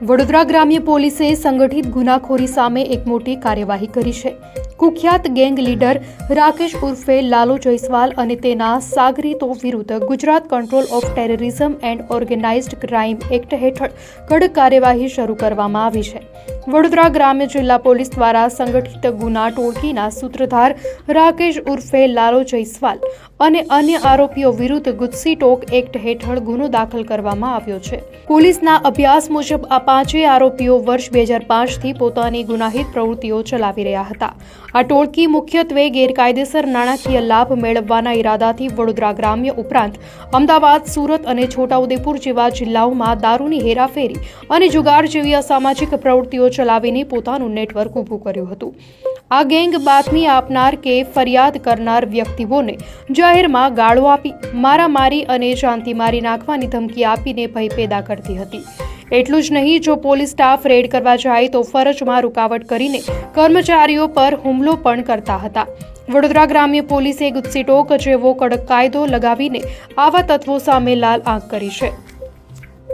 વડોદરા ગ્રામ્ય પોલીસે સંગઠિત ગુનાખોરી સામે એક મોટી કાર્યવાહી કરી છે। કુખ્યાત ગેંગ લીડર રાકેશ ઉર્ફે લાલુ જયસ્વાલ અને તેના સાગરીતો વિરુદ્ધ Gujarat control of terrorism and organised crime act હેઠળ કડક કાર્યવાહી શરૂ કરવામાં આવી છે। વડોદરા ગ્રામ્ય જિલ્લા પોલીસ દ્વારા સંગઠિત ગુના ટોળકીના સૂત્રધાર રાકેશ ઉર્ફે લાલુ જયસ્વાલ અને અન્ય આરોપીઓ વિરુદ્ધ ગુસ્સી ટોક એક્ટ હેઠળ ગુનો દાખલ કરવામાં આવ્યો છે। પોલીસના અભ્યાસ મુજબ આ પાંચેય આરોપીઓ વર્ષ 2005થી પોતાની ગુનાહિત પ્રવૃત્તિઓ ચલાવી રહ્યા હતા। આ ટોળકી મુખ્યત્વે ગેરકાયદેસર નાણાકીય લાભ મેળવવાના ઈરાદાથી વડોદરા ગ્રામ્ય ઉપરાંત અમદાવાદ, સુરત અને છોટાઉદેપુર જેવા જિલ્લાઓમાં દારૂની હેરાફેરી અને જુગાર જેવી અસામાજિક પ્રવૃત્તિઓ ચલાવીને પોતાનું નેટવર્ક ઊભું કર્યું હતું। આ ગેંગ બાતમી આપનાર કે ફરિયાદ કરનાર વ્યક્તિઓને જાહેરમાં ગાળો આપી, મારામારી અને શાંતિ મારી નાખવાની ધમકી આપીને ભય પેદા કરતી હતી। એટલું જ નહીં, જો પોલીસ સ્ટાફ રેડ કરવા જાય તો ફરજમાં રૂકાવટ કરીને કર્મચારીઓ પર હુમલો પણ કરતા હતા। વડોદરા ગ્રામ્ય પોલીસે ગુસ્સી ટોક જેવો કડક કાયદો લગાવીને આવા તત્વો સામે લાલ આંખ કરી છે।